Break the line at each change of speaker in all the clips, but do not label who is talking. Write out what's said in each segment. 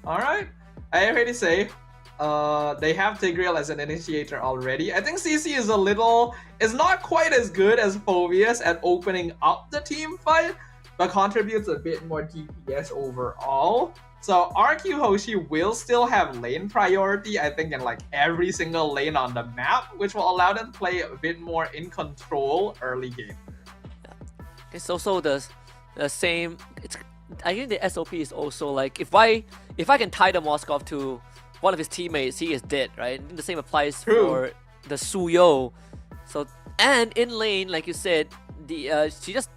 Alright. I already say they have Tigreal as an initiator already. I think CC is not quite as good as Phoveus at opening up the team fight, but contributes a bit more DPS overall. So RQ Hoshi will still have lane priority, I think, in like every single lane on the map, which will allow them to play a bit more in control early game.
It's also the same. I think the SOP is also like if I can tie the Moskov to one of his teammates, he is dead, right? And the same applies for the Suyo. So and in lane, like you said, the she just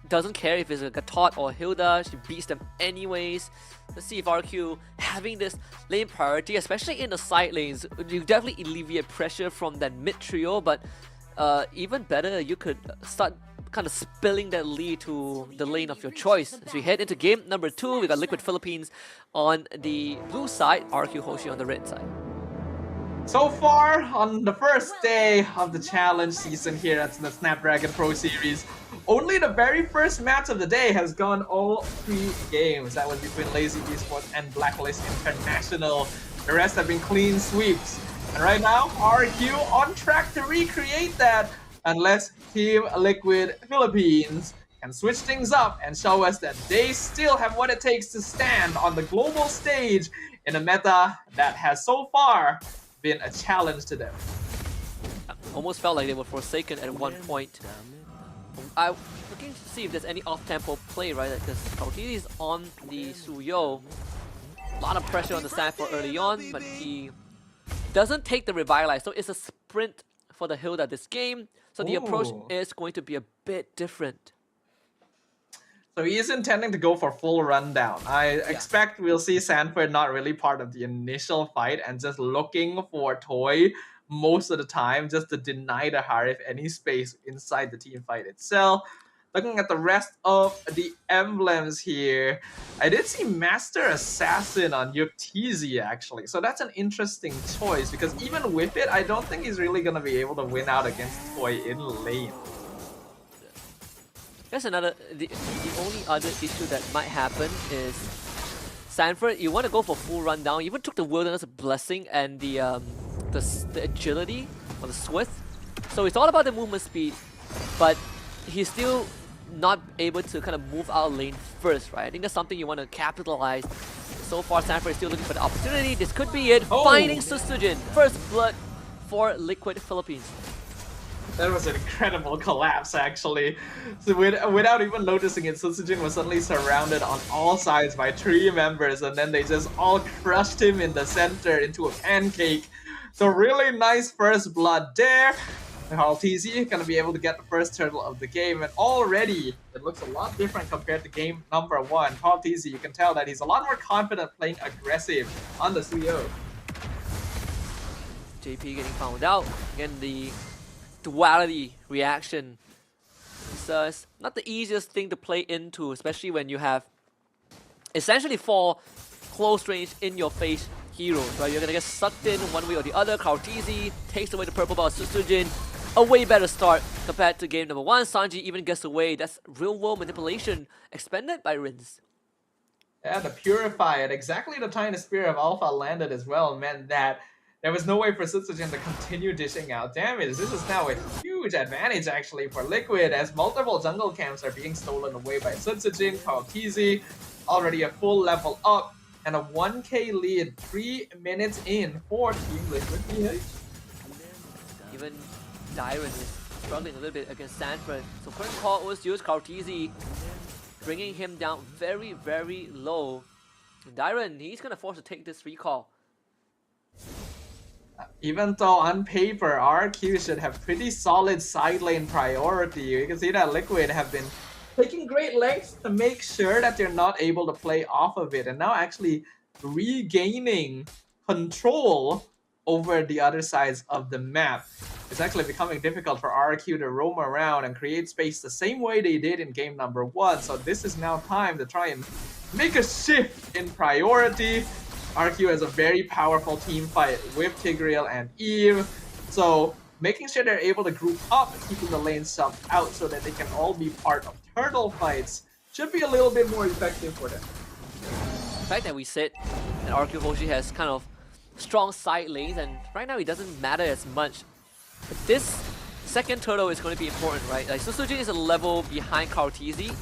doesn't care if it's a Gatot or Hilda. She beats them anyways. Let's see if RQ having this lane priority, especially in the side lanes, you definitely alleviate pressure from that mid trio. But even better, you could start kind of spilling that lead to the lane of your choice. As we head into game number 2, we got Liquid Philippines on the blue side, RQ Hoshi on the red side.
So far, on the first day of the challenge season here at the Snapdragon Pro Series, only the very first match of the day has gone all 3 games. That was between Lazy Esports and Blacklist International. The rest have been clean sweeps. And right now, RQ on track to recreate that, unless Team Liquid Philippines can switch things up and show us that they still have what it takes to stand on the global stage in a meta that has so far been a challenge to them.
Almost felt like they were forsaken at one point. I'm looking to see if there's any off-tempo play, right? Because Kautili is on the Suyo. A lot of pressure on the Sanford early on, but he doesn't take the Revitalize. So it's a sprint for the Hilda this game. So the approach is going to be a bit different.
So he is intending to go for full rundown. I expect we'll see Sanford not really part of the initial fight and just looking for Toy most of the time just to deny the Harif any space inside the team fight itself. Looking at the rest of the emblems here, I did see Master Assassin on Yuktizi actually. So that's an interesting choice because even with it, I don't think he's really going to be able to win out against Toy in lane.
There's another, the only other issue that might happen is Sanford, you want to go for full rundown. You even took the Wilderness Blessing and the agility or the Swift. So it's all about the movement speed, but he's still not able to kind of move out lane first, right? I think that's something you want to capitalize. So far, Sanford is still looking for the opportunity. This could be it. Finding Susujin. First blood for Liquid Philippines.
That was an incredible collapse, actually. So without even noticing it, Susujin was suddenly surrounded on all sides by 3 members, and then they just all crushed him in the center into a pancake. So really nice first blood there. TZ gonna be able to get the first turtle of the game, and already it looks a lot different compared to game number 1. TZ, you can tell that he's a lot more confident playing aggressive on the CEO.
JP getting found out. Again, the duality reaction. It's not the easiest thing to play into, especially when you have essentially 4 close range in your face heroes, right? You're gonna get sucked in one way or the other. Kautizi takes away the purple bar. Susujin, a way better start compared to game number 1. Sanji even gets away. That's real world manipulation expended by Rins.
Yeah, the Purify at exactly the time the Spear of Alpha landed as well meant that there was no way for Susujin to continue dishing out damage. This is now a huge advantage actually for Liquid as multiple jungle camps are being stolen away by Susujin. Kautizi already a full level up and a 1k lead 3 minutes in for Team Liquid PH.
Even Dyron is struggling a little bit against Sanford. So current call was used. Kautizi bringing him down very, very low. Dyron, he's gonna force to take this recall.
Even though on paper, RRQ should have pretty solid side lane priority, you can see that Liquid have been taking great lengths to make sure that they're not able to play off of it, and now actually regaining control over the other sides of the map. It's actually becoming difficult for RRQ to roam around and create space the same way they did in game number 1, so this is now time to try and make a shift in priority. RQ has a very powerful team fight with Tigreal and Eve, so making sure they're able to group up and keeping the lanes subbed out so that they can all be part of turtle fights should be a little bit more effective for them.
The fact that we said And RRQ HOSHI has kind of strong side lanes, and right now it doesn't matter as much. But this second turtle is going to be important, right? Like Susujin is a level behind Kartizi.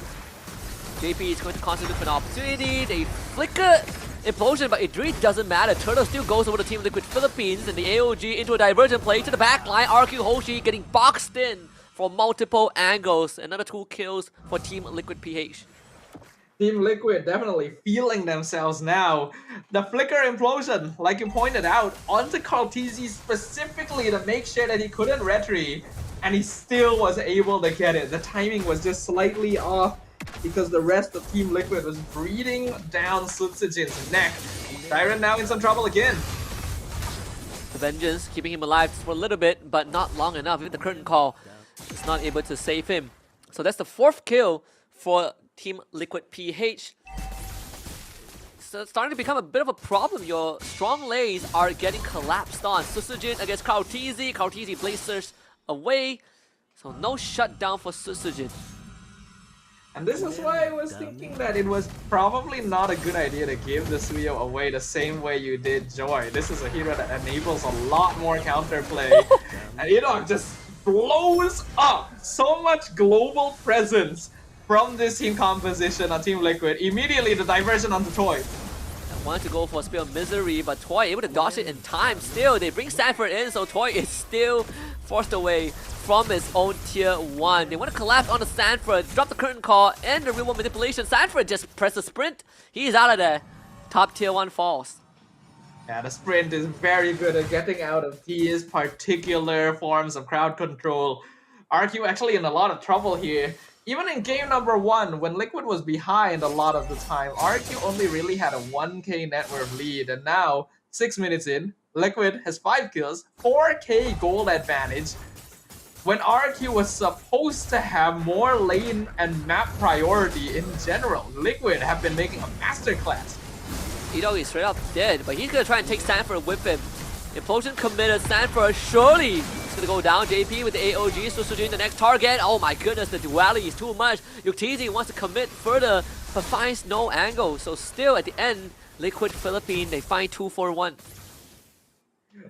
JP is going to constantly look for an opportunity. They flicker implosion, but it really doesn't matter. Turtle still goes over to Team Liquid Philippines, and the AOG into a divergent play to the back line. RRQ HOSHI getting boxed in from multiple angles. Another 2 kills for Team Liquid PH.
Team Liquid definitely feeling themselves now. The flicker implosion, like you pointed out, onto Kartizi specifically to make sure that he couldn't retry, and he still was able to get it. The timing was just slightly off because the rest of Team Liquid was breathing down Sutsujin's neck. Dairon now in some trouble again.
The Vengeance keeping him alive for a little bit, but not long enough. Even the curtain call is not able to save him. So that's the 4th kill for Team Liquid PH. So it's starting to become a bit of a problem. Your strong lanes are getting collapsed on. Susujin against Kartizi. Kartizi blazers away. So no shutdown for Susujin.
And this is why I was thinking that it was probably not a good idea to give the Suyo away the same way you did Joy. This is a hero that enables a lot more counterplay. And Enoch just blows up so much global presence from this team composition on Team Liquid. Immediately the diversion onto Toy.
I wanted to go for a Spear of Misery, but Toy able to dodge it in time. Still, they bring Sanford in, so Toy is still forced away from his own tier 1. They want to collapse onto Sanford, drop the curtain call, and the real world manipulation. Sanford just press the sprint. He's out of there. Top tier 1 falls.
Yeah, the sprint is very good at getting out of these particular forms of crowd control. RQ actually in a lot of trouble here. Even in game number 1, when Liquid was behind a lot of the time, RQ only really had a 1k net worth lead, and now, 6 minutes in, Liquid has 5 kills, 4k gold advantage. When RQ was supposed to have more lane and map priority in general, Liquid have been making a masterclass.
Ito is straight up dead, but he's gonna try and take Sanford with him. Implosion committed, Sanford surely is gonna go down. JP with the AOG, Susujin the next target. Oh my goodness, the duality is too much. Yuktezi wants to commit further, but finds no angle. So still at the end, Liquid Philippines, they find 2-4-1.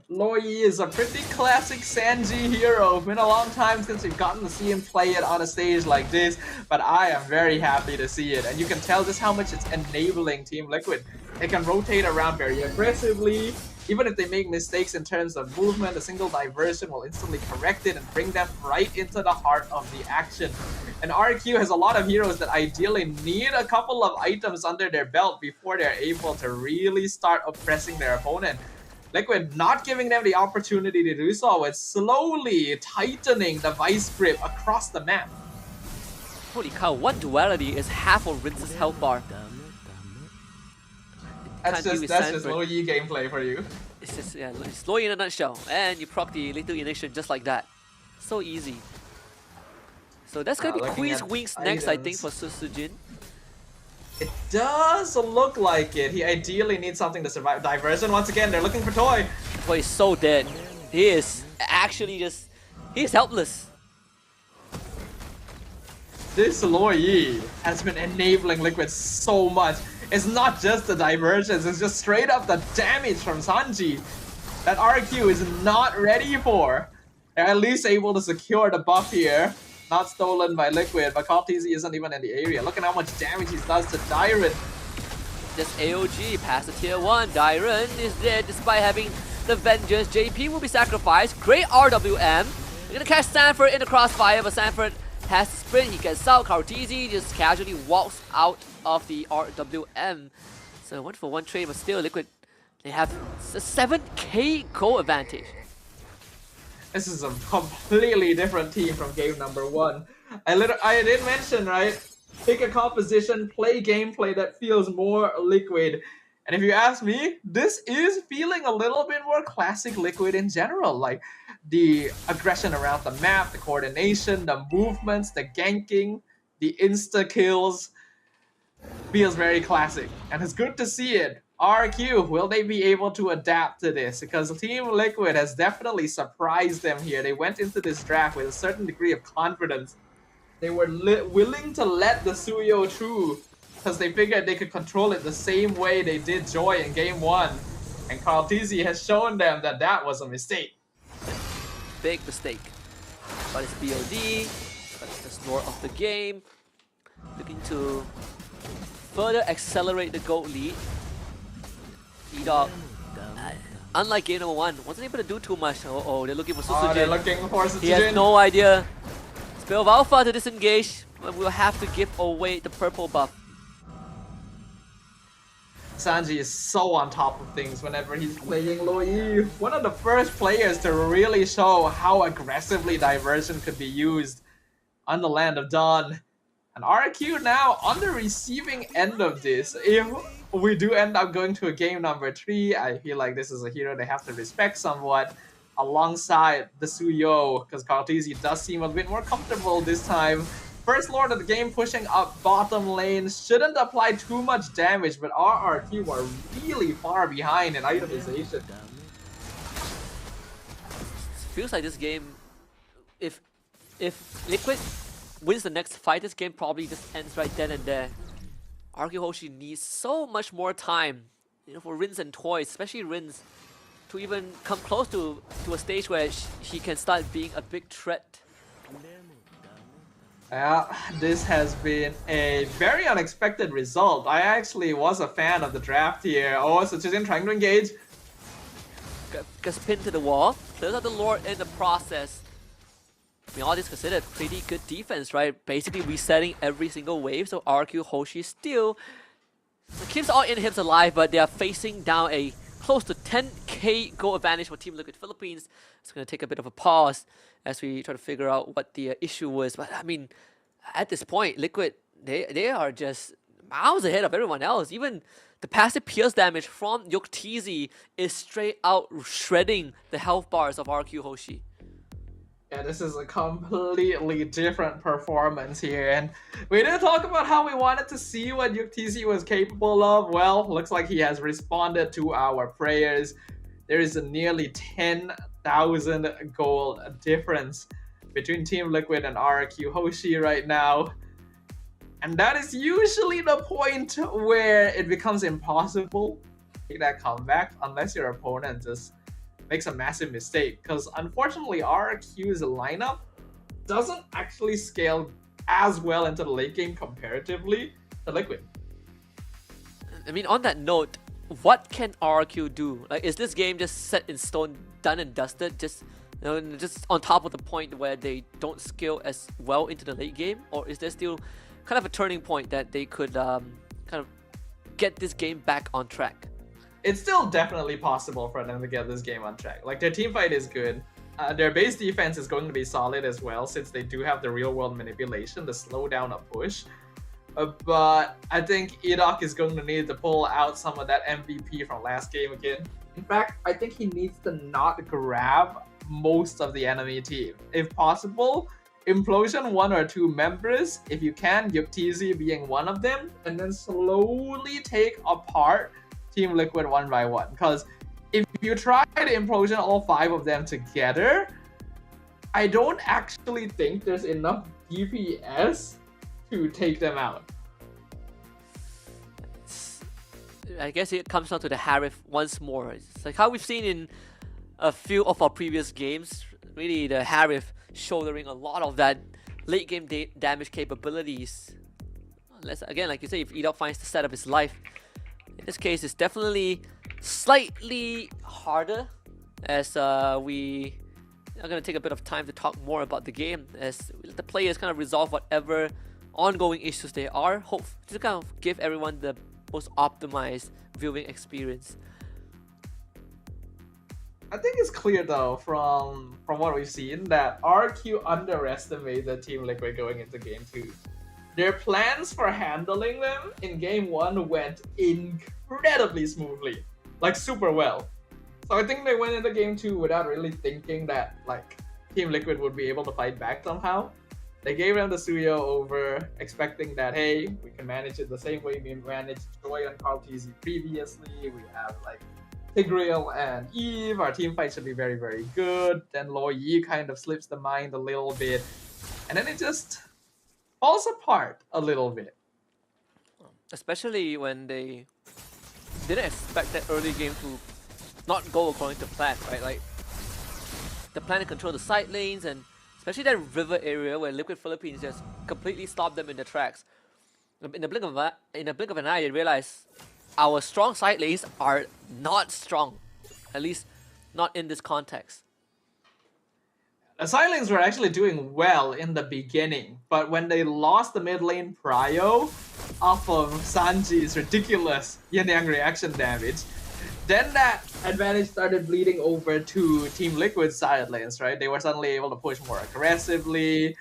Loyi is a pretty classic Sanji hero. It's been a long time since we've gotten to see him play it on a stage like this, but I am very happy to see it. And you can tell just how much it's enabling Team Liquid. They can rotate around very aggressively. Even if they make mistakes in terms of movement, a single diversion will instantly correct it and bring them right into the heart of the action. And RQ has a lot of heroes that ideally need a couple of items under their belt before they're able to really start oppressing their opponent. Liquid not giving them the opportunity to do so, it's slowly tightening the vice grip across the map.
Holy cow, one duality is half of Rince's health bar.
That's just low Yi gameplay for you.
It's just, yeah, it's low in a nutshell. And you proc the Little Ignition just like that. So easy. So that's gonna be Queen's Wings next, I think, for Susujin.
It does look like it. He ideally needs something to survive. Diversion, once again, they're looking for Toy.
Toy is so dead. He is actually just... He's helpless.
This Loyi has been enabling Liquid so much. It's not just the diversions, it's just straight up the damage from Sanji that RQ is not ready for. They're at least able to secure the buff here. Not stolen by Liquid, but Kartizi isn't even in the area. Look at how much damage he does to Dairon.
This AOG past the tier 1. Dairon is dead despite having the Vengeance. JP will be sacrificed. Great RWM. They're gonna catch Sanford in the crossfire, but Sanford has to sprint. He gets out. Kartizi just casually walks out of the RWM. So 1-for-1 trade, but still Liquid, they have a 7k goal advantage.
This is a completely different team from game number 1. I did mention, right? Pick a composition, play gameplay that feels more Liquid. And if you ask me, this is feeling a little bit more classic Liquid in general. Like the aggression around the map, the coordination, the movements, the ganking, the insta-kills. Feels very classic. And it's good to see it. RQ, will they be able to adapt to this? Because Team Liquid has definitely surprised them here. They went into this draft with a certain degree of confidence. They were willing to let the Suyo through because they figured they could control it the same way they did Joy in game 1. And Karltzy has shown them that that was a mistake.
Big mistake. But it's BOD, but it's the snore of the game. Looking to further accelerate the gold lead. E-Dog, unlike game number 1, wasn't able to do too much. Oh, they're looking for Susujin.
They're looking for Susujin.
He has no idea. Spell of Alpha to disengage, but we'll have to give away the purple buff.
Sanji is so on top of things whenever he's playing Lo Yi. One of the first players to really show how aggressively diversion could be used on the Land of Dawn. And RRQ now on the receiving end of this. If we do end up going to a game number 3, I feel like this is a hero they have to respect somewhat alongside the Suyo, because Karltzy does seem a bit more comfortable this time. First Lord of the game pushing up bottom lane, shouldn't apply too much damage, but RRQ are really far behind in itemization.
Feels like this game, if Liquid wins the next fight, this game probably just ends right then and there. RRQ HOSHI needs so much more time, for Rins and Toys, especially Rins, to even come close to a stage where he can start being a big threat.
Yeah, this has been a very unexpected result. I actually was a fan of the draft here. Oh, Susujin trying to engage.
Gets pinned to the wall. Clears out the Lord in the process. I mean, all this considered pretty good defense, right? Basically resetting every single wave. So RRQ HOSHI still keeps all inhibs alive, but they are facing down a close to 10k goal advantage for Team Liquid Philippines. It's going to take a bit of a pause as we try to figure out what the issue was. But I mean, at this point, Liquid, they are just miles ahead of everyone else. Even the passive pierce damage from Yoktizi is straight out shredding the health bars of RRQ HOSHI.
Yeah, this is a completely different performance here, and we did talk about how we wanted to see what Yuktizi was capable of. Well, looks like he has responded to our prayers. There is a nearly 10,000 gold difference between Team Liquid and RRQ HOSHI right now. And that is usually the point where it becomes impossible to make that comeback unless your opponent just makes a massive mistake, because unfortunately RRQ's lineup doesn't actually scale as well into the late game comparatively to Liquid.
I mean, on that note, what can RRQ do? Like, is this game just set in stone, done and dusted, just just on top of the point where they don't scale as well into the late game, or is there still kind of a turning point that they could kind of get this game back on track?
It's still definitely possible for them to get this game on track. Like, their team fight is good. Their base defense is going to be solid as well, since they do have the real world manipulation to slow down a push. But I think E-Dog is going to need to pull out some of that MVP from last game again. In fact, I think he needs to not grab most of the enemy team. If possible, implosion 1 or 2 members, if you can, Yuktizi being one of them, and then slowly take apart Team Liquid one by one. Because if you try to implosion all 5 of them together, I don't actually think there's enough DPS to take them out.
I guess it comes down to the Harith once more. It's like how we've seen in a few of our previous games. Really, the Harith shouldering a lot of that late game damage capabilities. Unless, again, like you say, if E-Dog finds the set of his life. In this case, it's definitely slightly harder, as we are going to take a bit of time to talk more about the game, as the players kind of resolve whatever ongoing issues they are. Hope to kind of give everyone the most optimized viewing experience.
I think it's clear though from what we've seen that RQ underestimated Team Liquid going into game 2. Their plans for handling them in game 1 went incredibly smoothly, like super well. So I think they went into game 2 without really thinking that like Team Liquid would be able to fight back somehow. They gave them the Suyo over, expecting that, hey, we can manage it the same way we managed Joy and Karltzy previously. We have like Tigreal and Eve. Our team fight should be very, very good. Then Lo Yi kind of slips the mind a little bit. And then it just falls apart a little bit.
especially when they didn't expect that early game to not go according to plan, right? Like the plan to control the side lanes and especially that river area where Liquid Philippines just completely stopped them in their tracks. In the blink of an eye, they realize our strong side lanes are not strong, at least not in this context.
The Silings were actually doing well in the beginning, but when they lost the mid lane prio off of Sanji's ridiculous yin yang reaction damage, then that advantage started bleeding over to Team Liquid's side lanes, right? They were suddenly able to push more aggressively.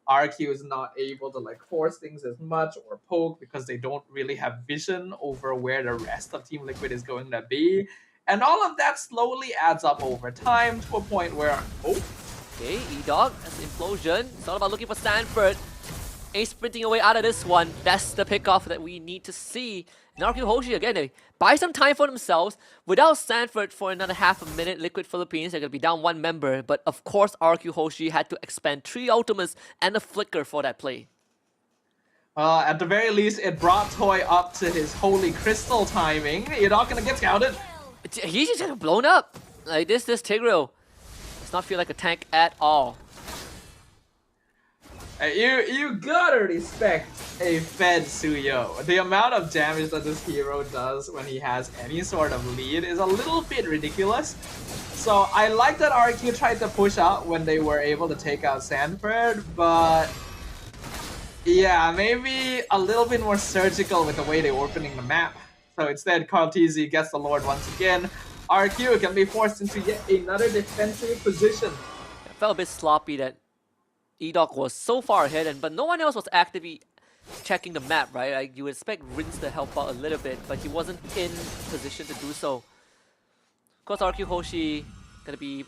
RRQ is not able to like force things as much or poke because they don't really have vision over where the rest of Team Liquid is going to be. And all of that slowly adds up over time to a point where, oh,
Okay, E-Dog, that's Implosion. It's all about looking for Stanford. Ain't sprinting away out of this one. That's the pickoff that we need to see. And RRQ HOSHI, again, they buy some time for themselves. Without Stanford for another half a minute, Liquid Philippines, they're going to be down one member. But of course, RRQ HOSHI had to expend 3 ultimates and a flicker for that play.
At the very least, it brought Toy up to his holy crystal timing. You're not going to get scouted.
He's just getting blown up. Like this Tigreal does not feel like a tank at all.
You gotta respect a fed Suyo. The amount of damage that this hero does when he has any sort of lead is a little bit ridiculous. So I like that RRQ tried to push out when they were able to take out Sanford, but yeah, maybe a little bit more surgical with the way they're opening the map. So instead, Carl TZ gets the Lord once again. RRQ can be forced into yet another defensive position.
It felt a bit sloppy that E-Dog was so far ahead, but no one else was actively checking the map, right? Like you would expect Rinse to help out a little bit, but he wasn't in position to do so. Of course, RRQ HOSHI gonna be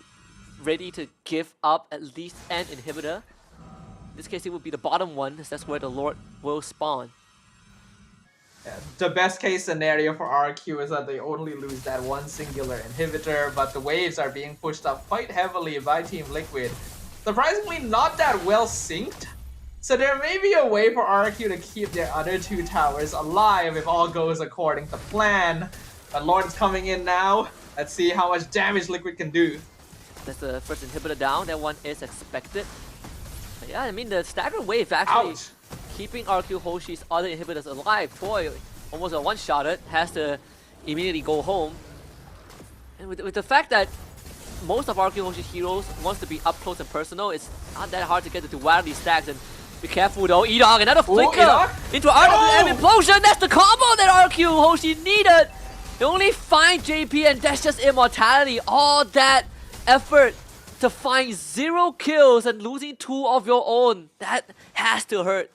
ready to give up at least an inhibitor. In this case, it would be the bottom one, as that's where the Lord will spawn.
Yeah, the best case scenario for RRQ is that they only lose that one singular inhibitor, but the waves are being pushed up quite heavily by Team Liquid. Surprisingly, not that well synced. So there may be a way for RRQ to keep their other 2 towers alive if all goes according to plan. But Lord's coming in now. Let's see how much damage Liquid can do.
That's the first inhibitor down. That one is expected. But yeah, I mean, the stagger wave actually
Ouch.
keeping RRQ HOSHI's other inhibitors alive. Toy almost a one-shotted, has to immediately go home. And with the fact that most of RRQ HOSHI's heroes wants to be up close and personal, it's not that hard to get the duality stacks. And be careful though, E-Dog, another flicker into RW Implosion. That's the combo that RRQ HOSHI needed. They only find JP, and that's just immortality. All that effort to find 0 kills and losing 2 of your own. That has to hurt.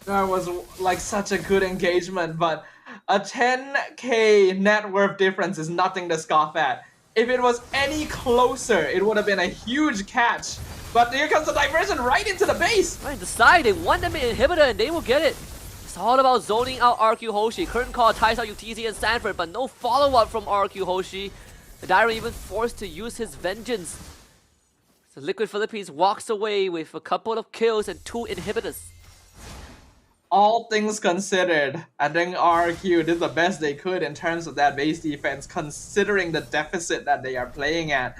That was like such a good engagement, but a 10k net worth difference is nothing to scoff at. If it was any closer, it would have been a huge catch. But here comes the diversion right into the base.
Right, the side, they want them in inhibitor and they will get it. It's all about zoning out RRQ HOSHI. Curtain call ties out UTZ and Stanford, but no follow-up from RRQ HOSHI. The Dire even forced to use his vengeance. So Liquid Philippines walks away with a couple of kills and 2 inhibitors.
All things considered, I think RRQ did the best they could in terms of that base defense, considering the deficit that they are playing at.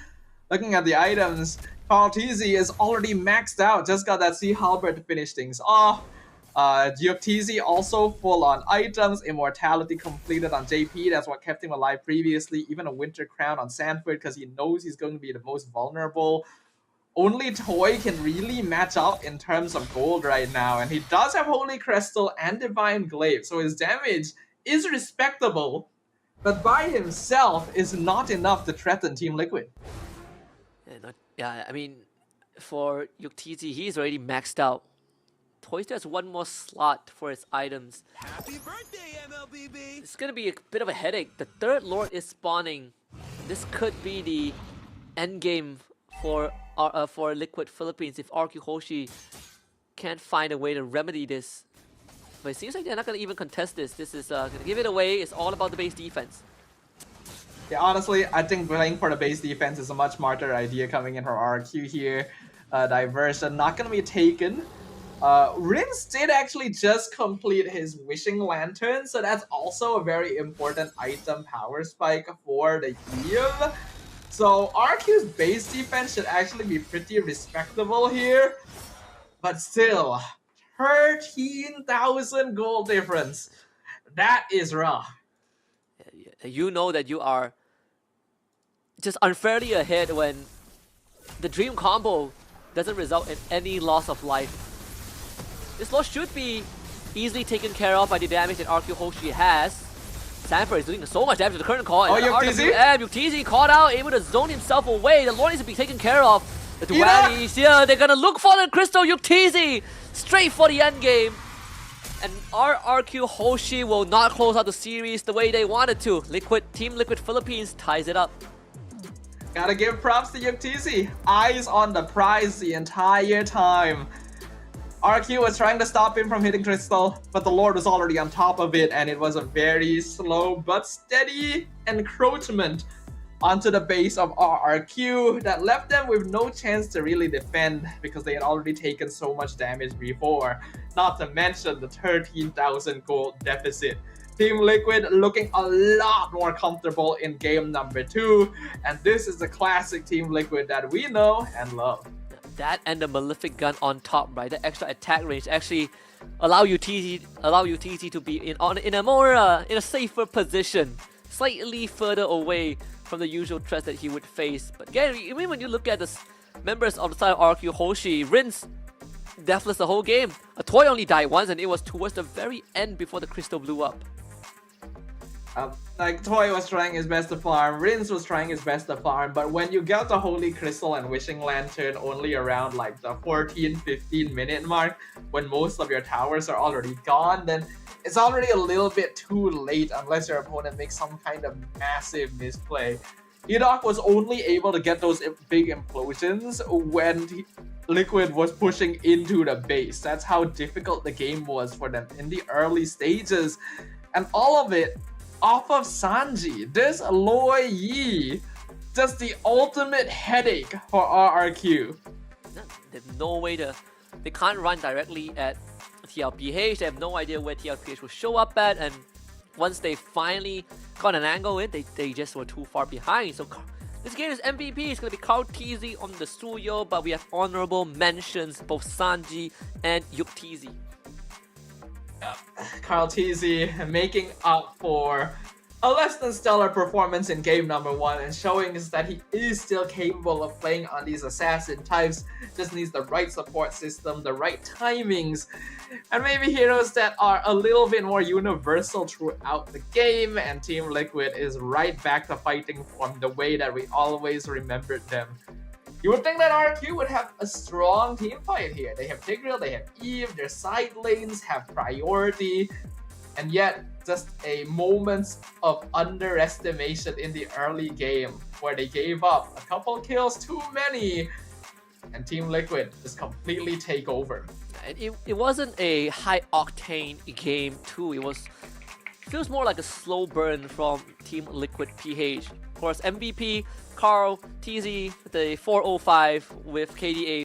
Looking at the items, Carl TZ is already maxed out, just got that Sea Halberd to finish things off. TZ also full on items, immortality completed on JP, that's what kept him alive previously, even a Winter Crown on Sanford because he knows he's going to be the most vulnerable. Only Toy can really match up in terms of gold right now, and he does have Holy Crystal and Divine Glaive, so his damage is respectable, but by himself is not enough to threaten Team Liquid.
Yeah, I mean, for UTZ, he's already maxed out. Toy still has 1 more slot for his items.
Happy birthday, MLBB!
It's gonna be a bit of a headache. The 3rd Lord is spawning. This could be the end game for Liquid Philippines if RRQ HOSHI can't find a way to remedy this. But it seems like they're not gonna even contest this. This is gonna give it away. It's all about the base defense.
Yeah, honestly, I think playing for the base defense is a much smarter idea coming in from RRQ here. Diversion not gonna be taken. Rince did actually just complete his Wishing Lantern, so that's also a very important item power spike for the Eve. So RQ's base defense should actually be pretty respectable here, but still, 13,000 gold difference. That is rough.
You know that you are just unfairly ahead when the dream combo doesn't result in any loss of life. This loss should be easily taken care of by the damage that RRQ HOSHI has. Sanford is doing so much damage to the current call.
Oh,
Yuktz caught out, able to zone himself away. The Lord needs to be taken care of. The Dualities here, they're gonna look for the Crystal Yuktz straight for the end game. And RRQ HOSHI will not close out the series the way they wanted to. Team Liquid Philippines ties it up.
Gotta give props to Yuktz. Eyes on the prize the entire time. RQ was trying to stop him from hitting Crystal, but the Lord was already on top of it, and it was a very slow but steady encroachment onto the base of RRQ that left them with no chance to really defend because they had already taken so much damage before, not to mention the 13,000 gold deficit. Team Liquid looking a lot more comfortable in game number 2, and this is the classic Team Liquid that we know and love.
That and the Malefic Gun on top, right? The extra attack range actually allow UTZ to be in a safer position, slightly further away from the usual threats that he would face. But again, even when you look at the members of the side of RRQ HOSHI, Rince deathless the whole game. A toy only died once, and it was towards the very end before the crystal blew up.
Like, Toy was trying his best to farm, Rince was trying his best to farm, but when you get the Holy Crystal and Wishing Lantern only around like the 14-15 minute mark, when most of your towers are already gone, then it's already a little bit too late unless your opponent makes some kind of massive misplay. Edoc was only able to get those big implosions when Liquid was pushing into the base. That's how difficult the game was for them in the early stages, and all of it off of Sanji. This Loi Yi, just the ultimate headache for RRQ.
There's no way they can't run directly at TLPH. They have no idea where TLPH will show up at, and once they finally got an angle in, they just were too far behind. So this game is MVP. It's going to be Carl TZ on the Studio, but we have honorable mentions, both Sanji and Yuktz.
Carl TZ making up for a less than stellar performance in game number 1 and showing us that he is still capable of playing on these assassin types, just needs the right support system, the right timings, and maybe heroes that are a little bit more universal throughout the game, and Team Liquid is right back to fighting from the way that we always remembered them. You would think that RQ would have a strong team fight here. They have Tigreal, they have Eve, their side lanes have priority, and yet just a moment of underestimation in the early game where they gave up a couple kills too many, and Team Liquid just completely take over.
It wasn't a high octane game too. Feels more like a slow burn from Team Liquid PH. Of course, MVP Carl TZ, the 405 with KDA